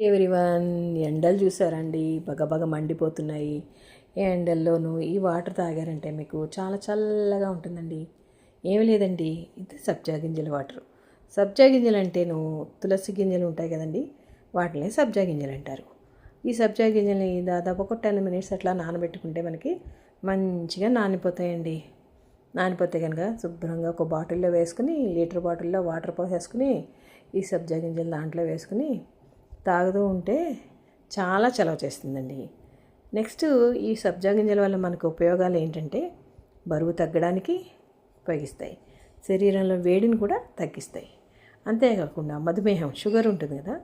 Everyone, ఎండలు చూసారండి, బగబగ మండిపోతున్నాయి. ఈ ఎండల్లోనూ ఈ వాటర్ తాగారంటే మీకు చాలా చల్లగా ఉంటుందండి. ఏమి లేదండి, ఇది సబ్జా గింజల వాటర్. సబ్జా గింజలు అంటేను తులసి గింజలు ఉంటాయి కదండి, వాటిని సబ్జా గింజలు అంటారు. ఈ సబ్జా గింజల్ని దాదాపు ఒక 10 మినిట్స్ అట్లా నానబెట్టుకుంటే మనకి మంచిగా నానిపోతాయండి. నానిపోతే కనుక శుభ్రంగా ఒక బాటిల్లో వేసుకుని, లీటర్ బాటిల్లో వాటర్ పోసేసుకుని ఈ సబ్జా గింజలు దాంట్లో వేసుకుని తాగుతూ ఉంటే చాలా చలవ చేస్తుందండి. నెక్స్ట్, ఈ సబ్జా గింజల వల్ల మనకు ఉపయోగాలు ఏంటంటే బరువు తగ్గడానికి ఉపయోగిస్తాయి, శరీరంలో వేడిని కూడా తగ్గిస్తాయి. అంతేకాకుండా మధుమేహం, షుగర్ ఉంటుంది కదా,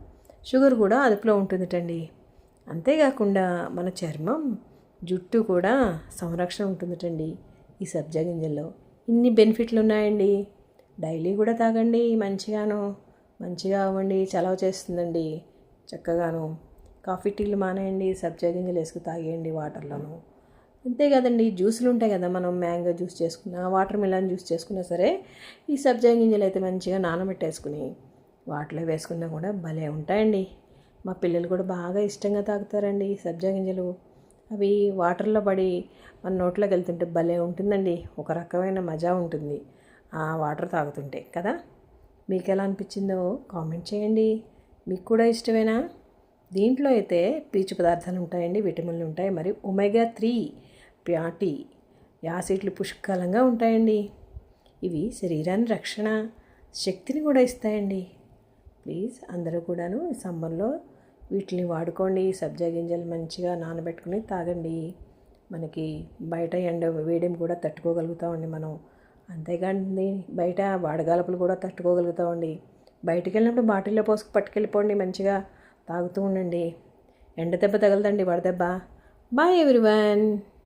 షుగర్ కూడా అదుపులో ఉంటుందిటండి. అంతేకాకుండా మన చర్మం, జుట్టు కూడా సంరక్షణ ఉంటుందిటండి ఈ సబ్జా గింజల్లో. ఇన్ని బెనిఫిట్లు ఉన్నాయండి. డైలీ కూడా తాగండి, మంచిగా అవ్వండి, చలవ చేస్తుందండి. చక్కగాను కాఫీ టీలు మానేయండి, సబ్జా గింజలు వేసుకు తాగేయండి వాటర్లోను. అంతే కదండి, జ్యూసులు ఉంటాయి కదా, మనం మ్యాంగో జ్యూస్ చేసుకున్నా, వాటర్ మిలన్ జ్యూస్ చేసుకున్నా సరే ఈ సబ్జా గింజలు అయితే మంచిగా నానబెట్టేసుకుని వాటిలో వేసుకున్నా కూడా భలే ఉంటాయండి. మా పిల్లలు కూడా బాగా ఇష్టంగా తాగుతారండి ఈ సబ్జా గింజలు. అవి వాటర్లో పడి మన నోట్లోకి వెళ్తుంటే భలే ఉంటుందండి, ఒక రకమైన మజా ఉంటుంది ఆ వాటర్ తాగుతుంటే కదా. మీకు ఎలా అనిపించిందో కామెంట్ చేయండి. మీకు కూడా ఇష్టమేనా? దీంట్లో అయితే పీచు పదార్థాలు ఉంటాయండి, విటమిన్లు ఉంటాయి, మరి ఒమేగా 3 ఫ్యాటీ యాసిడ్లు పుష్కలంగా ఉంటాయండి. ఇవి శరీరాన్ని రక్షణ, శక్తిని కూడా ఇస్తాయండి. ప్లీజ్ అందరూ కూడాను ఈ సమ్మర్లో వీటిని వాడుకోండి. సబ్జా గింజలు మంచిగా నానబెట్టుకుని తాగండి. మనకి బయట ఎండ వేడిని కూడా తట్టుకోగలుగుతామండి మనం. అంతేకాండి బయట వడగాల్పులు కూడా తట్టుకోగలుగుతామండి. బయటికి వెళ్ళినప్పుడు బాటిల్లో పోసుకు పట్టుకెళ్ళిపోండి, మంచిగా తాగుతూ ఉండండి. ఎండ దెబ్బ తగలదండి, వడదెబ్బ. Bye everyone.